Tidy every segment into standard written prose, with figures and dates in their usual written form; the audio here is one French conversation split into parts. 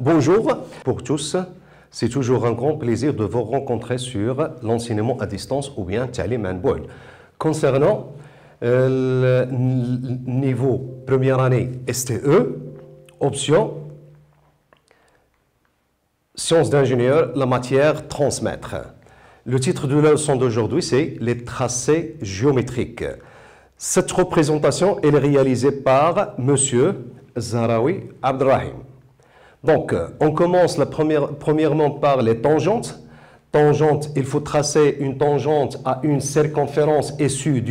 Bonjour pour tous, c'est toujours un grand plaisir de vous rencontrer sur l'enseignement à distance ou bien Ta'lim an Bu'd. Concernant le niveau première année STE, option sciences d'ingénieur, la matière transmettre. Le titre de la leçon d'aujourd'hui, c'est les tracés géométriques. Cette représentation est réalisée par Monsieur Zahraoui Abdrahim. Donc, on commence premièrement par les tangentes. Tangente, il faut tracer une tangente à une circonférence issue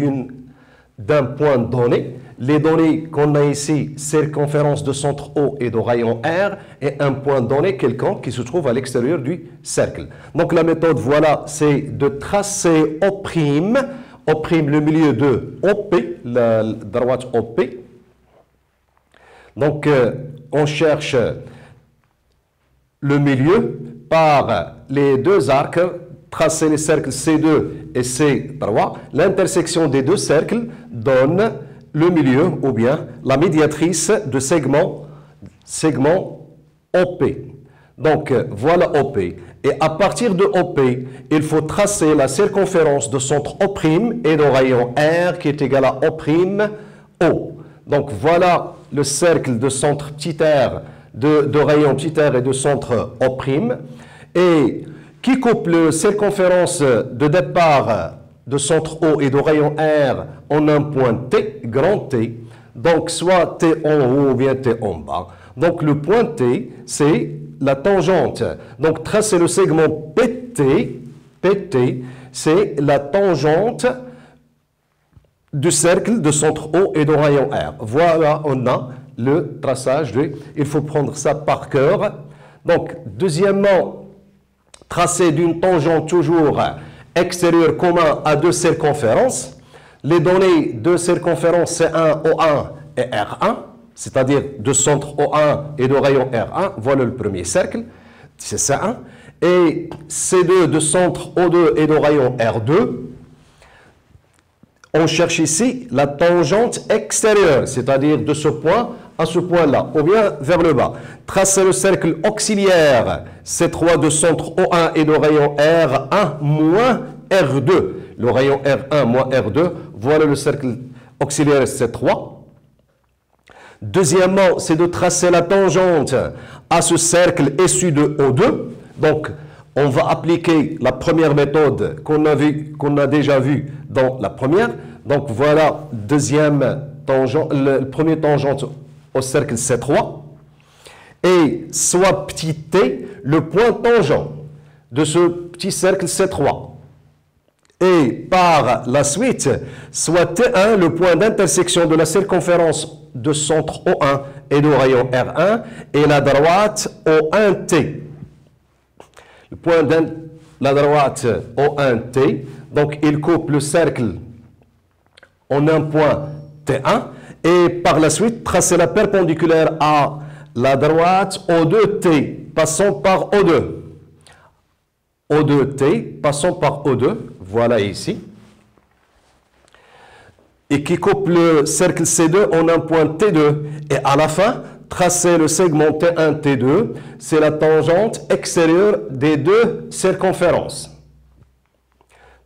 d'un point donné. Les données qu'on a ici, circonférence de centre O et de rayon R, et un point donné quelconque qui se trouve à l'extérieur du cercle. Donc, la méthode, voilà, c'est de tracer O', le milieu de OP, la droite OP. Donc, on cherche le milieu par les deux arcs, tracer les cercles C2 et C3. L'intersection des deux cercles donne le milieu ou bien la médiatrice de segment OP. Donc voilà OP. Et à partir de OP, il faut tracer la circonférence de centre O' et de rayon R qui est égal à O'. Donc voilà le cercle de centre petit r, de rayon petit r et de centre O', et qui coupe la circonférence de départ de centre O et de rayon R en un point T, grand T, donc soit T en haut ou bien T en bas. Donc le point T, c'est la tangente. Donc tracer le segment PT, c'est la tangente du cercle de centre O et de rayon R. Voilà, on a le traçage. Il faut prendre ça par cœur. Donc, deuxièmement, tracer d'une tangente toujours extérieure commun à deux circonférences. Les données de circonférence C1, O1 et R1, c'est-à-dire de centre O1 et de rayon R1. Voilà le premier cercle, c'est C1. Et C2 de centre O2 et de rayon R2. On cherche ici la tangente extérieure, c'est-à-dire de ce point à ce point-là, ou bien vers le bas. Tracer le cercle auxiliaire C3 de centre O1 et de rayon R1 moins R2. Le rayon R1 moins R2, voilà le cercle auxiliaire C3. Deuxièmement, c'est de tracer la tangente à ce cercle issu de O2. Donc, on va appliquer la première méthode qu'on a déjà vue dans la première. Donc voilà, le premier tangente au cercle C3. Et soit petit t, le point tangent de ce petit cercle C3. Et par la suite, soit T1, le point d'intersection de la circonférence de centre O1 et de rayon R1, et la droite O1T. Le point de la droite O1T, donc il coupe le cercle en un point T1, et par la suite, tracer la perpendiculaire à la droite O2T, passant par O2. O2T, passant par O2, voilà ici. Et qui coupe le cercle C2 en un point T2. Et à la fin, tracer le segment T1, T2, c'est la tangente extérieure des deux circonférences.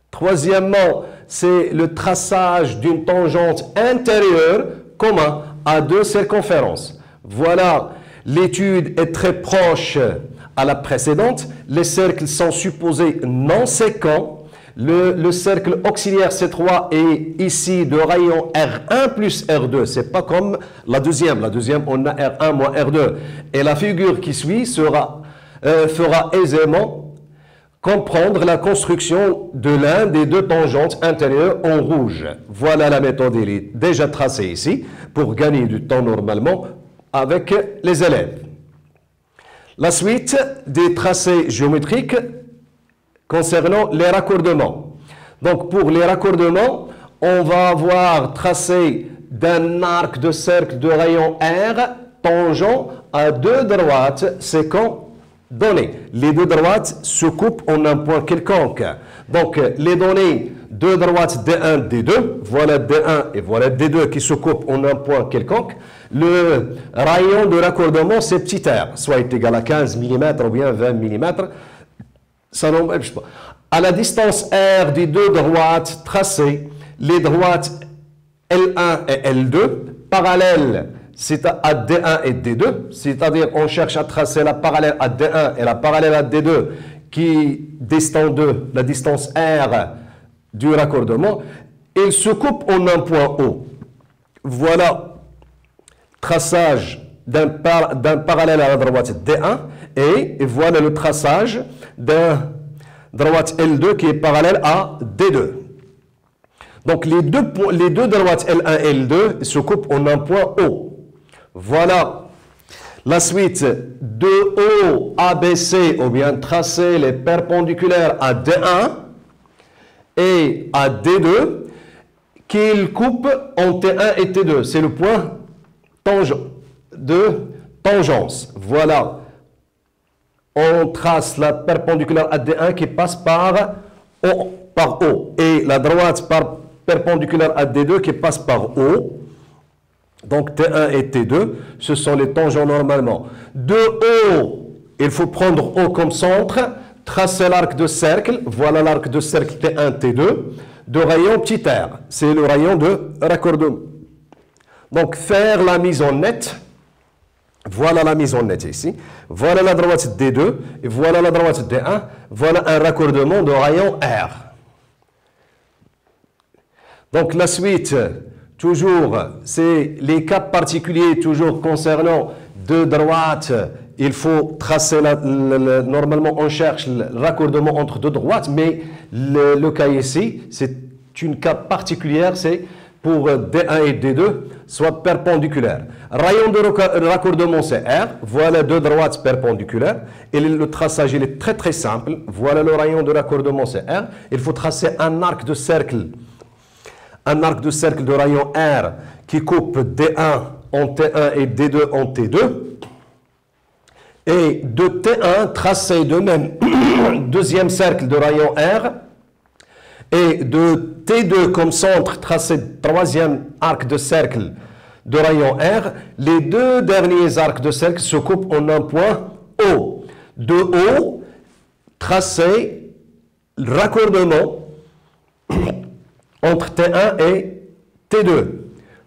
Troisièmement, c'est le traçage d'une tangente intérieure commun à deux circonférences. Voilà, l'étude est très proche à la précédente. Les cercles sont supposés non séquents. Le cercle auxiliaire C3 est ici de rayon R1 plus R2. Ce n'est pas comme la deuxième. La deuxième, on a R1 moins R2. Et la figure qui suit fera aisément comprendre la construction de l'un des deux tangentes intérieures en rouge. Voilà la méthode, elle est déjà tracée ici pour gagner du temps normalement avec les élèves. La suite des tracés géométriques concernant les raccordements. Donc pour les raccordements, on va avoir tracé d'un arc de cercle de rayon R tangent à deux droites séquents données. Les deux droites se coupent en un point quelconque. Donc les données deux droites D1, D2, voilà D1 et voilà D2 qui se coupent en un point quelconque. Le rayon de raccordement, c'est petit r, soit est égal à 15 mm ou bien 20 mm. Ça n'empêche pas. À la distance r des deux droites tracées, les droites L1 et L2, parallèles à D1 et D2, c'est-à-dire on cherche à tracer la parallèle à D1 et la parallèle à D2 qui distant de la distance R du raccordement, ils se coupent en un point O. Voilà traçage d'un parallèle à la droite D1 et voilà le traçage d'un droite L2 qui est parallèle à D2. Donc les deux droites L1 et L2 se coupent en un point O. Voilà la suite de O, ABC, ou bien tracer les perpendiculaires à D1 et à D2 qu'ils coupent en T1 et T2. C'est le point de tangence. Voilà. On trace la perpendiculaire à D1 qui passe par O. Et la droite perpendiculaire à D2 qui passe par O. Donc T1 et T2, ce sont les tangents normalement. De O, il faut prendre O comme centre, tracer l'arc de cercle, voilà l'arc de cercle T1, T2, de rayon petit r, c'est le rayon de raccordement. Donc faire la mise en net, voilà la mise en net ici, voilà la droite D2, et voilà la droite D1, voilà un raccordement de rayon R. Donc la suite, toujours, c'est les cas particuliers, toujours concernant deux droites, il faut tracer, normalement on cherche le raccordement entre deux droites, mais le cas ici, c'est une cas particulière, c'est pour D1 et D2, soit perpendiculaires. Rayon de raccordement c'est R, voilà deux droites perpendiculaires, et le traçage il est très simple, voilà le rayon de raccordement c'est R, il faut tracer un arc de cercle de rayon R qui coupe D1 en T1 et D2 en T2. Et de T1, tracer de même deuxième cercle de rayon R. Et de T2 comme centre, tracer troisième arc de cercle de rayon R. Les deux derniers arcs de cercle se coupent en un point O. De O, tracer le raccordement entre T1 et T2.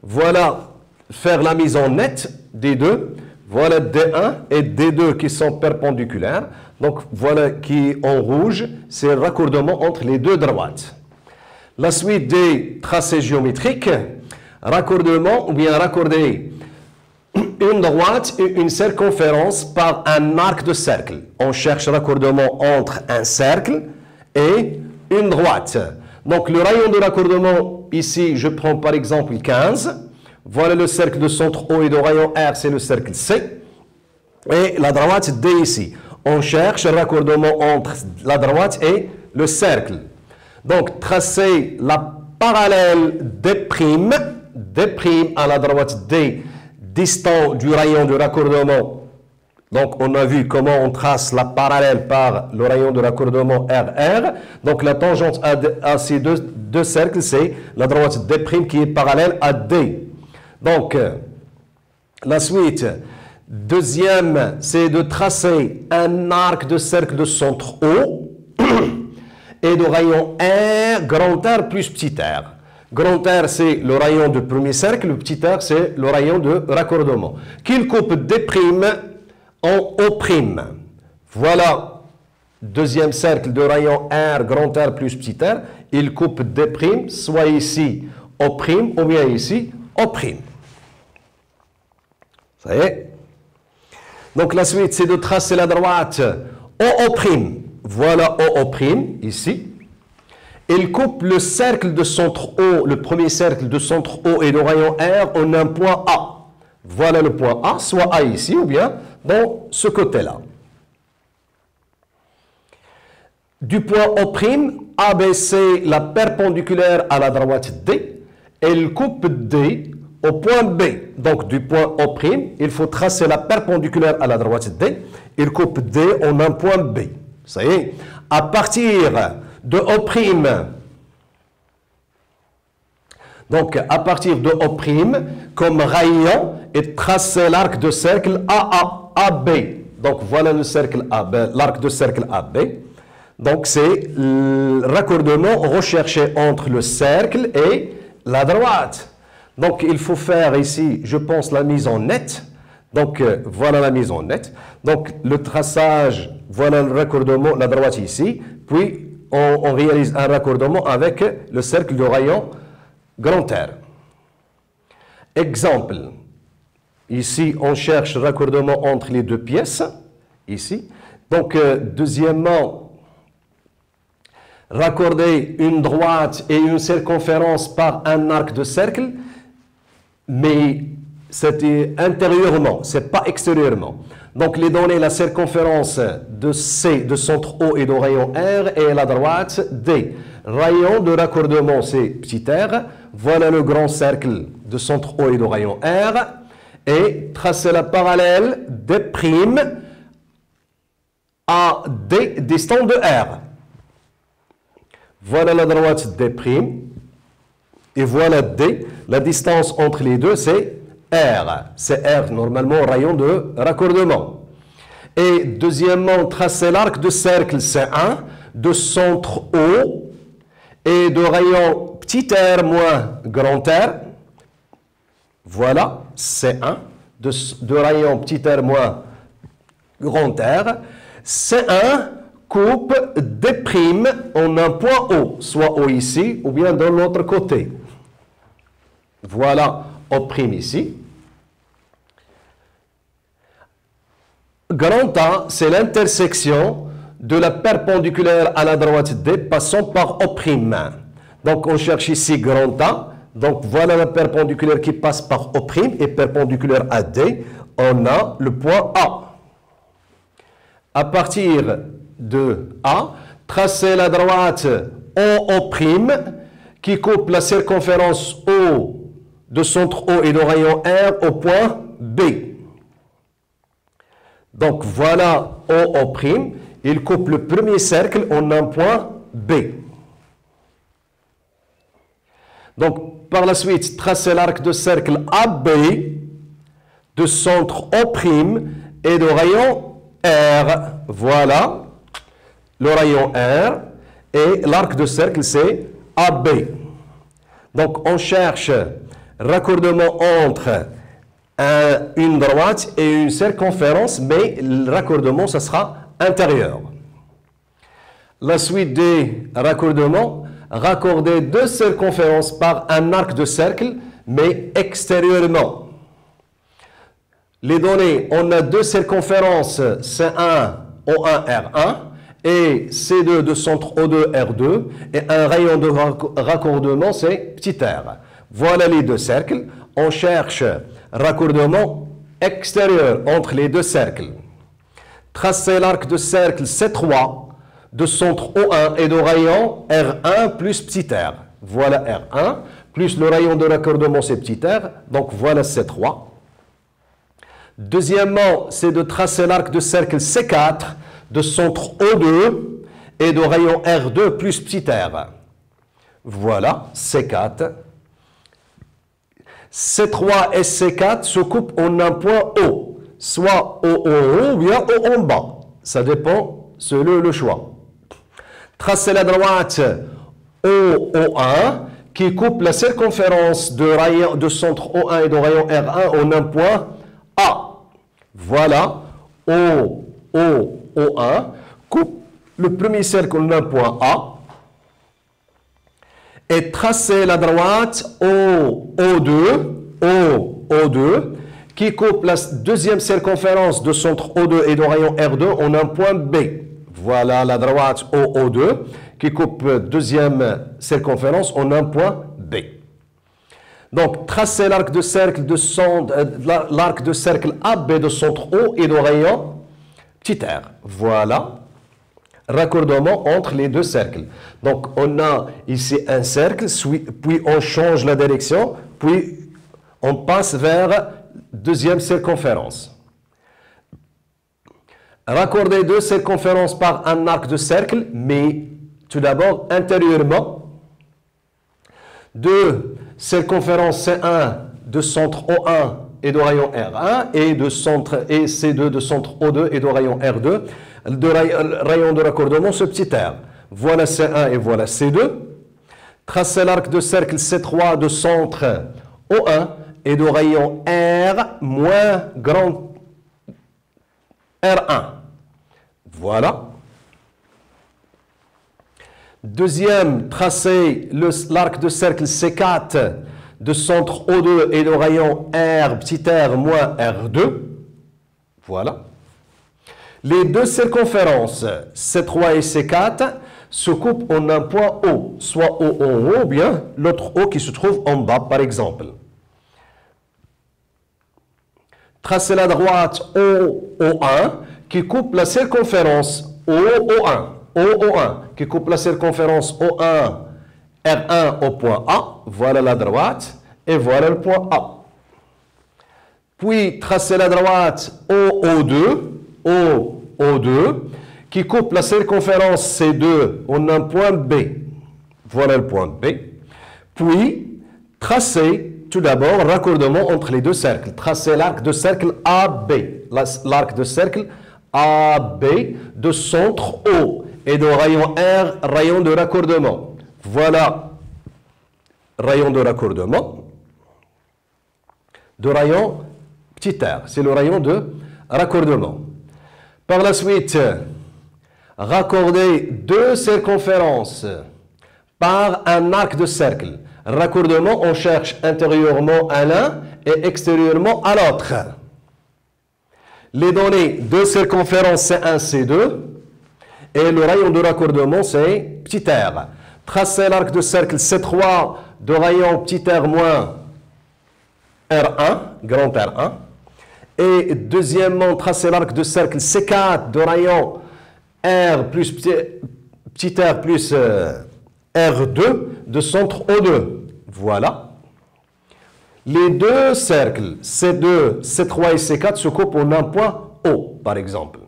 Voilà, faire la mise en net des deux. Voilà D1 et D2 qui sont perpendiculaires. Donc voilà qui en rouge, c'est le raccordement entre les deux droites. La suite des tracés géométriques, raccordement ou bien raccorder une droite et une circonférence par un arc de cercle. On cherche raccordement entre un cercle et une droite. Donc le rayon de raccordement, ici, je prends par exemple 15. Voilà le cercle de centre O et de rayon R, c'est le cercle C. Et la droite D ici. On cherche le raccordement entre la droite et le cercle. Donc tracer la parallèle D', D' à la droite D, distant du rayon de raccordement. Donc, on a vu comment on trace la parallèle par le rayon de raccordement RR. Donc, la tangente à ces deux cercles, c'est la droite D' qui est parallèle à D. Donc, la suite, deuxième, c'est de tracer un arc de cercle de centre O et de rayon R, grand R plus petit r. Grand R, c'est le rayon du premier cercle, le petit r, c'est le rayon de raccordement. Qu'il coupe D' en O'. Voilà, deuxième cercle de rayon R, grand R plus petit r, il coupe D', soit ici O', ou bien ici O'. Ça y est. Donc la suite, c'est de tracer la droite OO'. Voilà OO', ici. Il coupe le cercle de centre O, le premier cercle de centre O et de rayon R en un point A. Voilà le point A, soit A ici ou bien dans ce côté-là. Du point O', ABC, la perpendiculaire à la droite D, elle coupe D au point B. Donc du point O', il faut tracer la perpendiculaire à la droite D, il coupe D en un point B. Ça y est, à partir de O', donc à partir de O', comme rayon, et tracer l'arc de cercle AB. Donc voilà le cercle AB, l'arc de cercle AB. Donc c'est le raccordement recherché entre le cercle et la droite. Donc il faut faire ici, je pense, la mise en net. Donc voilà la mise en net. Donc le traçage, voilà le raccordement, la droite ici. Puis on réalise un raccordement avec le cercle de rayon grand R. Exemple. Ici, on cherche raccordement entre les deux pièces. Ici. Donc deuxièmement, raccorder une droite et une circonférence par un arc de cercle, mais c'était intérieurement, c'est pas extérieurement. Donc les données, la circonférence de C, de centre O et de rayon R, et la droite D. Rayon de raccordement, c'est petit r. Voilà le grand cercle de centre O et de rayon R. Et tracer la parallèle D' à D distant de R. Voilà la droite D'. Et voilà D. La distance entre les deux, c'est R. C'est R, normalement, rayon de raccordement. Et deuxièmement, tracer l'arc de cercle C1 de centre O et de rayon petit r moins grand R. Voilà, C1 de rayon petit r moins grand R. C1 coupe D' en un point O, soit O ici ou bien de l'autre côté. Voilà O' ici. Grand A, c'est l'intersection de la perpendiculaire à la droite D passant par O'. Donc on cherche ici grand A. Donc voilà la perpendiculaire qui passe par O' et perpendiculaire à D. On a le point A. À partir de A, tracer la droite OO' qui coupe la circonférence O de centre O et de rayon R au point B. Donc voilà OO', il coupe le premier cercle en un point B. Donc par la suite, tracer l'arc de cercle AB de centre O' et de rayon R. Voilà le rayon R et l'arc de cercle c'est AB. Donc on cherche raccordement entre une droite et une circonférence, mais le raccordement ça sera intérieur. La suite des raccordements, raccorder deux circonférences par un arc de cercle, mais extérieurement. Les données, on a deux circonférences C1, O1, R1 et C2 de centre O2, R2 et un rayon de raccordement, c'est petit r. Voilà les deux cercles. On cherche raccordement extérieur entre les deux cercles. Tracer l'arc de cercle C3 de centre O1 et de rayon R1 plus petit r. Voilà R1 plus le rayon de raccordement, c'est petit r. Donc voilà C3. Deuxièmement, c'est de tracer l'arc de cercle C4 de centre O2 et de rayon R2 plus petit r. Voilà, C4. C3 et C4 se coupent en un point O, soit O en haut ou bien O en bas. Ça dépend selon le choix. Tracer la droite OO1 qui coupe la circonférence de centre O1 et de rayon R1 en un point A. Voilà, O1 coupe le premier cercle en un point A et tracer la droite O2 qui coupe la deuxième circonférence de centre O2 et de rayon R2 en un point B. Voilà la droite OO2 qui coupe deuxième circonférence en un point B. Donc, tracer l'arc de cercle AB de centre O et de rayon petit r. Voilà, raccordement entre les deux cercles. Donc, on a ici un cercle, puis on change la direction, puis on passe vers deuxième circonférence. Raccorder deux circonférences par un arc de cercle, mais tout d'abord intérieurement. Deux circonférence C1 de centre O1 et de rayon R1 et C2 de centre O2 et de rayon R2, de rayon de raccordement ce petit r. Voilà C1 et voilà C2. Tracez l'arc de cercle C3 de centre O1 et de rayon R moins grand R1. Voilà. Deuxième, tracez l'arc de cercle C4 de centre O2 et de rayon R, petit r moins R2. Voilà. Les deux circonférences C3 et C4 se coupent en un point O, soit O en haut ou bien l'autre O qui se trouve en bas, par exemple. Tracez la droite OO1 qui coupe la circonférence OO1, OO1 qui coupe la circonférence O1, R1 au point A. Voilà la droite et voilà le point A. Puis tracez la droite OO2, OO2 qui coupe la circonférence C2 en un point B. Voilà le point B. Puis, tracez tout d'abord raccordement entre les deux cercles. Tracez l'arc de cercle AB. L'arc de cercle AB de centre O et de rayon R, rayon de raccordement. Voilà rayon de raccordement. De rayon petit r. C'est le rayon de raccordement. Par la suite, raccordez deux circonférences par un arc de cercle. Raccordement, on cherche intérieurement à l'un et extérieurement à l'autre. Les données de circonférence C1, C2 et le rayon de raccordement c'est petit r. Tracez l'arc de cercle C3 de rayon petit r moins R1, grand R1. Et deuxièmement, tracez l'arc de cercle C4 de rayon R plus petit r plus R2 de centre O2. Voilà. Les deux cercles C2, C3 et C4 se coupent en un point O, par exemple.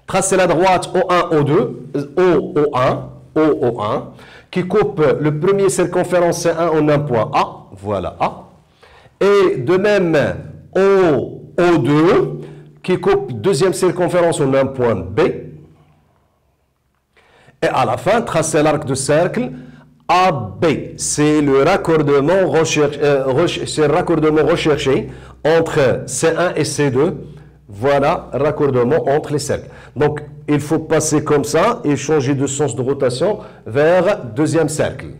Tracez la droite O1, O2, O1, qui coupe le premier circonférence C1 en un point A. Voilà A. Et de même, O2, qui coupe deuxième circonférence en un point B. Et à la fin, tracez l'arc de cercle AB. C'est le raccordement recherché entre C1 et C2. Voilà, raccordement entre les cercles. Donc, il faut passer comme ça et changer de sens de rotation vers deuxième cercle.